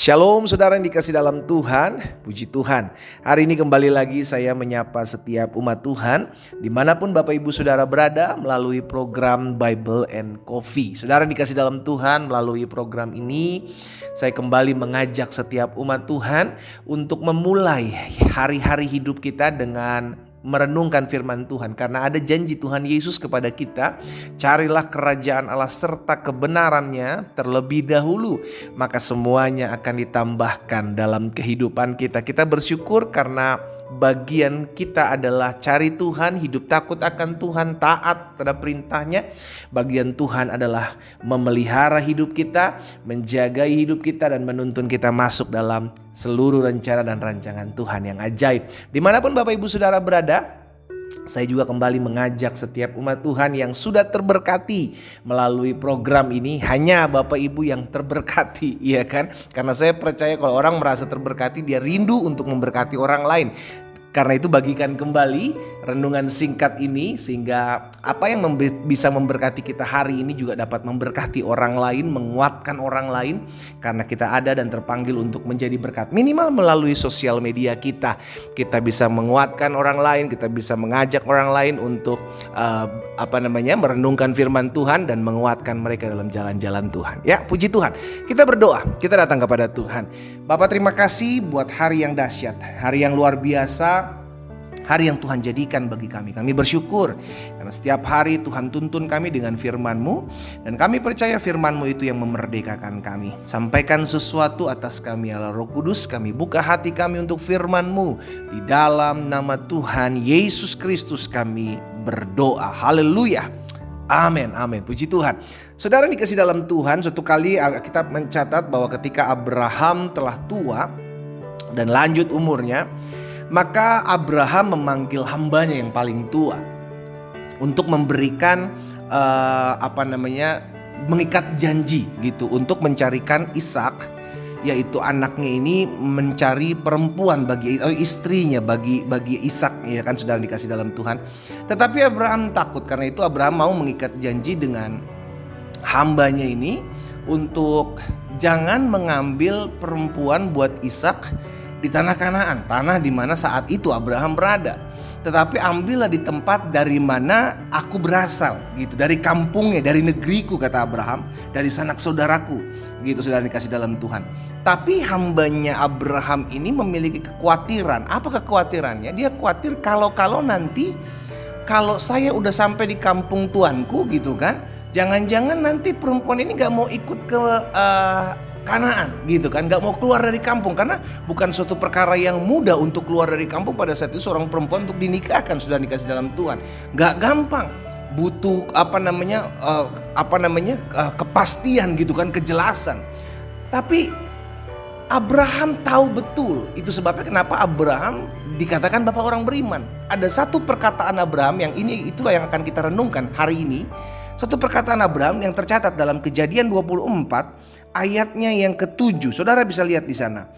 Shalom saudara yang dikasih dalam Tuhan, puji Tuhan. Hari ini kembali lagi saya menyapa setiap umat Tuhan dimanapun Bapak Ibu Saudara berada melalui program Bible and Coffee. Saudara yang dikasih dalam Tuhan, melalui program ini saya kembali mengajak setiap umat Tuhan untuk memulai hari-hari hidup kita dengan merenungkan firman Tuhan, karena ada janji Tuhan Yesus kepada kita, carilah kerajaan Allah serta kebenarannya terlebih dahulu, maka semuanya akan ditambahkan dalam kehidupan kita. Kita bersyukur karena bagian kita adalah cari Tuhan, hidup takut akan Tuhan, taat terhadap perintahnya. Bagian Tuhan adalah memelihara hidup kita, menjaga hidup kita, dan menuntun kita masuk dalam seluruh rencana dan rancangan Tuhan yang ajaib. Dimanapun Bapak Ibu Saudara berada, saya juga kembali mengajak setiap umat Tuhan yang sudah terberkati melalui program ini. Hanya Bapak Ibu yang terberkati, iya kan? Karena saya percaya kalau orang merasa terberkati, dia rindu untuk memberkati orang lain. Karena itu bagikan kembali renungan singkat ini, sehingga apa yang bisa memberkati kita hari ini juga dapat memberkati orang lain, menguatkan orang lain. Karena kita ada dan terpanggil untuk menjadi berkat. Minimal melalui sosial media kita bisa menguatkan orang lain, kita bisa mengajak orang lain untuk merenungkan firman Tuhan dan menguatkan mereka dalam jalan-jalan Tuhan. Ya, puji Tuhan. Kita berdoa, kita datang kepada Tuhan. Bapak, terima kasih buat hari yang dahsyat, hari yang luar biasa, hari yang Tuhan jadikan bagi kami. Kami bersyukur karena setiap hari Tuhan tuntun kami dengan firman-Mu, dan kami percaya firman-Mu itu yang memerdekakan kami. Sampaikan sesuatu atas kami Allah Roh Kudus. Kami buka hati kami untuk firman-Mu. Di dalam nama Tuhan Yesus Kristus kami berdoa. Haleluya. Amin, amin. Puji Tuhan. Saudara dikasih dalam Tuhan, suatu kali kita mencatat bahwa ketika Abraham telah tua dan lanjut umurnya, maka Abraham memanggil hambanya yang paling tua untuk memberikan mengikat janji gitu, untuk mencarikan Ishak, yaitu anaknya ini, mencari perempuan bagi istrinya bagi Ishak, ya kan, sudah dikasih dalam Tuhan. Tetapi Abraham takut, karena itu Abraham mau mengikat janji dengan hambanya ini untuk jangan mengambil perempuan buat Ishak di tanah Kanaan, tanah di mana saat itu Abraham berada. Tetapi ambillah di tempat dari mana aku berasal, gitu, dari kampungnya, dari negeriku, kata Abraham, dari sanak saudaraku, gitu, sudah dikasih dalam Tuhan. Tapi hambanya Abraham ini memiliki kekhawatiran. Apa kekhawatirannya? Dia khawatir kalau nanti kalau saya udah sampai di kampung tuanku, gitu kan, jangan-jangan nanti perempuan ini gak mau ikut ke Kanaan, gitu kan, gak mau keluar dari kampung. Karena bukan suatu perkara yang mudah untuk keluar dari kampung pada saat itu seorang perempuan untuk dinikahkan, sudah dikasih dalam Tuhan. Gak gampang, butuh kepastian, gitu kan, kejelasan. Tapi Abraham tahu betul. Itu sebabnya kenapa Abraham dikatakan bapak orang beriman. Ada satu perkataan Abraham yang itulah yang akan kita renungkan hari ini. Satu perkataan Abraham yang tercatat dalam Kejadian 24 ayatnya yang ke-7. Saudara bisa lihat di sana.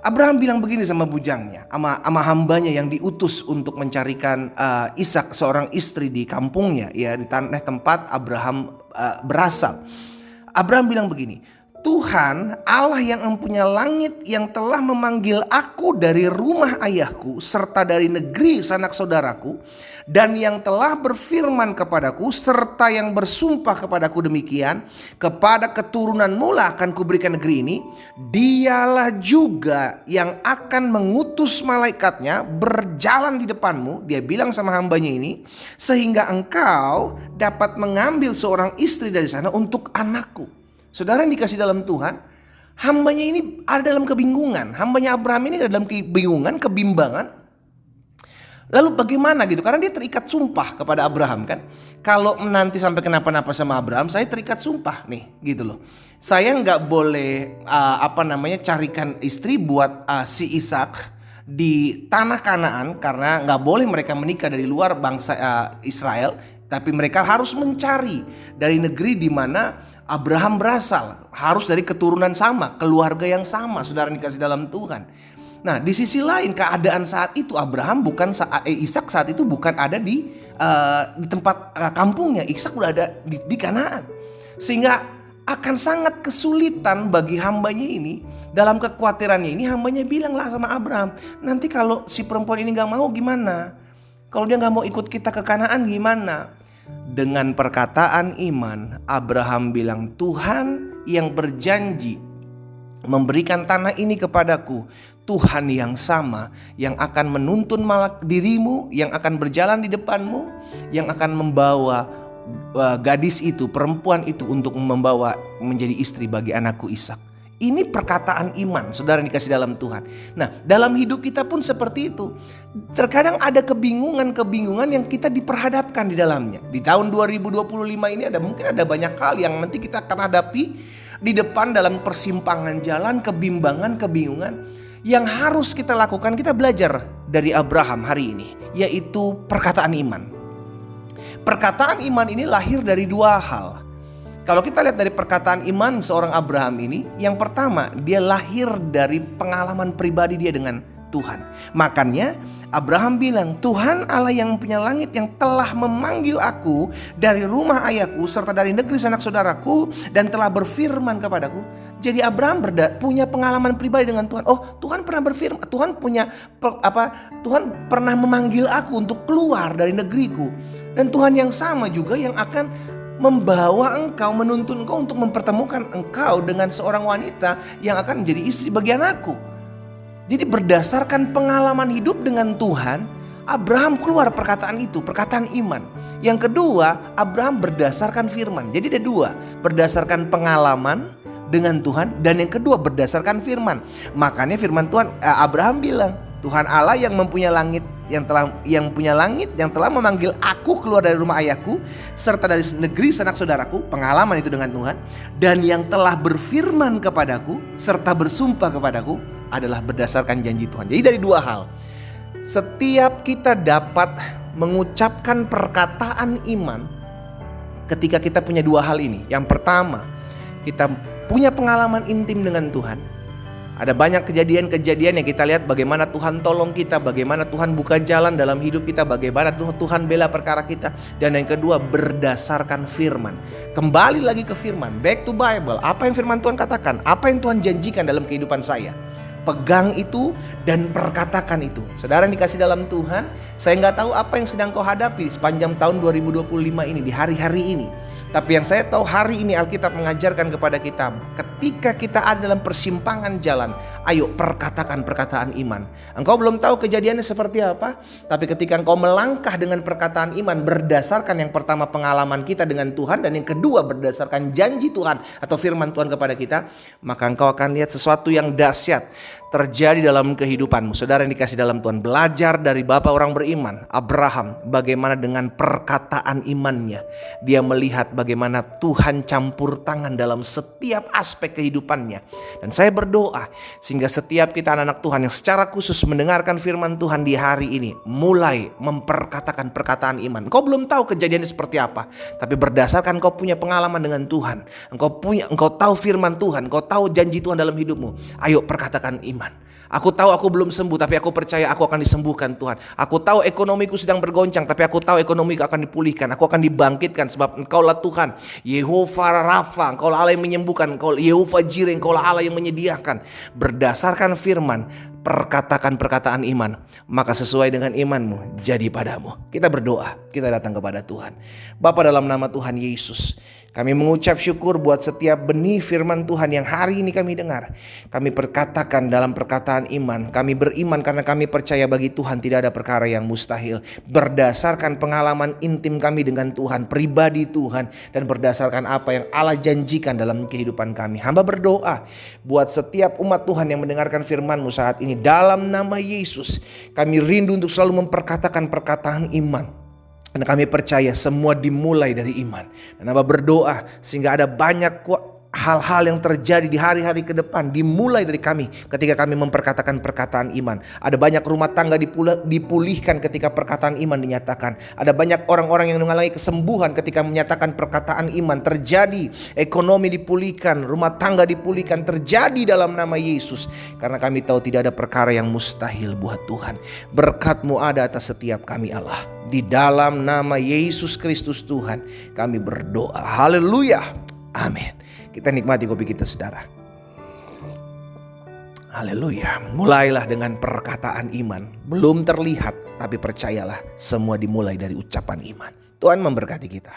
Abraham bilang begini sama bujangnya, sama hambanya yang diutus untuk mencarikan Ishak, seorang istri di kampungnya, ya, di tanah tempat Abraham berasal. Abraham bilang begini, Tuhan Allah yang empunya langit, yang telah memanggil aku dari rumah ayahku serta dari negeri sanak saudaraku, dan yang telah berfirman kepadaku serta yang bersumpah kepadaku demikian, kepada keturunanmu lah akan kuberikan negeri ini. Dialah juga yang akan mengutus malaikatnya berjalan di depanmu, dia bilang sama hambanya ini, sehingga engkau dapat mengambil seorang istri dari sana untuk anakku. Saudara yang dikasih dalam Tuhan, hambanya ini ada dalam kebingungan. Hambanya Abraham ini ada dalam kebingungan, kebimbangan. Lalu bagaimana gitu? Karena dia terikat sumpah kepada Abraham kan. Kalau nanti sampai kenapa-napa sama Abraham, saya terikat sumpah nih, gitu loh. Saya nggak boleh carikan istri buat si Ishak di tanah Kanaan, karena nggak boleh mereka menikah dari luar bangsa Israel. Tapi mereka harus mencari dari negeri di mana Abraham berasal, harus dari keturunan sama, keluarga yang sama, saudara dikasih dalam Tuhan. Nah, di sisi lain keadaan saat itu Ishak saat itu bukan ada di tempat kampungnya. Ishak udah ada di Kanaan. Sehingga akan sangat kesulitan bagi hambanya ini. Dalam kekhawatirannya ini hambanya bilanglah sama Abraham, nanti kalau si perempuan ini gak mau gimana? Kalau dia gak mau ikut kita ke Kanaan gimana? Dengan perkataan iman, Abraham bilang, Tuhan yang berjanji memberikan tanah ini kepadaku, Tuhan yang sama yang akan menuntun dirimu, yang akan berjalan di depanmu, yang akan membawa gadis itu, perempuan itu untuk membawa menjadi istri bagi anakku Ishak. Ini perkataan iman, saudara dikasih dalam Tuhan. Nah, dalam hidup kita pun seperti itu. Terkadang ada kebingungan yang kita diperhadapkan di dalamnya. Di tahun 2025 ini mungkin ada banyak hal yang nanti kita akan hadapi di depan dalam persimpangan jalan, kebingungan yang harus kita lakukan. Kita belajar dari Abraham hari ini, yaitu perkataan iman. Perkataan iman ini lahir dari dua hal. Kalau kita lihat dari perkataan iman seorang Abraham ini, yang pertama, dia lahir dari pengalaman pribadi dia dengan Tuhan. Makanya Abraham bilang, Tuhan Allah yang punya langit yang telah memanggil aku dari rumah ayahku serta dari negeri sanak saudaraku dan telah berfirman kepadaku. Jadi Abraham punya pengalaman pribadi dengan Tuhan. Oh, Tuhan pernah berfirman, Tuhan pernah memanggil aku untuk keluar dari negeriku. Dan Tuhan yang sama juga yang akan membawa engkau, menuntun engkau untuk mempertemukan engkau dengan seorang wanita yang akan menjadi istri bagi anakku. Jadi berdasarkan pengalaman hidup dengan Tuhan, Abraham keluar perkataan itu, perkataan iman. Yang kedua, Abraham berdasarkan firman. Jadi ada dua, berdasarkan pengalaman dengan Tuhan, dan yang kedua berdasarkan firman. Makanya firman Tuhan, Abraham bilang, Tuhan Allah yang mempunyai langit yang telah memanggil aku keluar dari rumah ayahku serta dari negeri sanak saudaraku, pengalaman itu dengan Tuhan, dan yang telah berfirman kepadaku serta bersumpah kepadaku adalah berdasarkan janji Tuhan. Jadi dari dua hal, setiap kita dapat mengucapkan perkataan iman ketika kita punya dua hal ini. Yang pertama, kita punya pengalaman intim dengan Tuhan. Ada banyak kejadian-kejadian yang kita lihat bagaimana Tuhan tolong kita, bagaimana Tuhan buka jalan dalam hidup kita, bagaimana Tuhan bela perkara kita. Dan yang kedua, berdasarkan firman. Kembali lagi ke firman, back to Bible. Apa yang firman Tuhan katakan? Apa yang Tuhan janjikan dalam kehidupan saya? Pegang itu dan perkatakan itu. Saudara yang dikasih dalam Tuhan, saya nggak tahu apa yang sedang kau hadapi sepanjang tahun 2025 ini, di hari-hari ini. Tapi yang saya tahu hari ini Alkitab mengajarkan kepada kita, ketika kita ada dalam persimpangan jalan, ayo perkatakan perkataan iman. Engkau belum tahu kejadiannya seperti apa, tapi ketika engkau melangkah dengan perkataan iman berdasarkan yang pertama pengalaman kita dengan Tuhan, dan yang kedua berdasarkan janji Tuhan atau firman Tuhan kepada kita, maka engkau akan lihat sesuatu yang dahsyat terjadi dalam kehidupanmu. Saudara yang dikasih dalam Tuhan, belajar dari Bapak orang beriman, Abraham, bagaimana dengan perkataan imannya dia melihat bagaimana Tuhan campur tangan dalam setiap aspek kehidupannya. Dan saya berdoa sehingga setiap kita anak-anak Tuhan yang secara khusus mendengarkan firman Tuhan di hari ini, mulai memperkatakan perkataan iman. Kau belum tahu kejadiannya seperti apa, tapi berdasarkan kau punya pengalaman dengan Tuhan, engkau tahu firman Tuhan, engkau tahu janji Tuhan dalam hidupmu, ayo perkatakan iman. Aku tahu aku belum sembuh, tapi aku percaya aku akan disembuhkan Tuhan. Aku tahu ekonomiku sedang bergoncang, tapi aku tahu ekonomiku akan dipulihkan. Aku akan dibangkitkan sebab Engkaulah Tuhan, Yehova Rafa, Engkaulah Allah yang menyembuhkan, Engkau Yehova Jireh, Engkaulah Allah yang menyediakan. Berdasarkan firman, perkatakan perkataan iman, maka sesuai dengan imanmu jadi padamu. Kita berdoa, kita datang kepada Tuhan. Bapa, dalam nama Tuhan Yesus, kami mengucap syukur buat setiap benih firman Tuhan yang hari ini kami dengar. Kami perkatakan dalam perkataan iman. Kami beriman karena kami percaya bagi Tuhan tidak ada perkara yang mustahil. Berdasarkan pengalaman intim kami dengan Tuhan, pribadi Tuhan, dan berdasarkan apa yang Allah janjikan dalam kehidupan kami. Hamba berdoa buat setiap umat Tuhan yang mendengarkan firman-Mu saat ini. Dalam nama Yesus, kami rindu untuk selalu memperkatakan perkataan iman. Dan kami percaya semua dimulai dari iman. Dan Hamba berdoa sehingga ada banyak hal-hal yang terjadi di hari-hari ke depan dimulai dari kami ketika kami memperkatakan perkataan iman. Ada banyak rumah tangga dipulihkan ketika perkataan iman dinyatakan. Ada banyak orang-orang yang mengalami kesembuhan ketika menyatakan perkataan iman. Terjadi ekonomi dipulihkan, rumah tangga dipulihkan, terjadi dalam nama Yesus. Karena kami tahu tidak ada perkara yang mustahil buat Tuhan. Berkat-Mu ada atas setiap kami Allah. Di dalam nama Yesus Kristus Tuhan kami berdoa. Haleluya. Amin. Kita nikmati kopi kita, saudara. Haleluya. Mulailah dengan perkataan iman. Belum terlihat, tapi percayalah semua dimulai dari ucapan iman. Tuhan memberkati kita.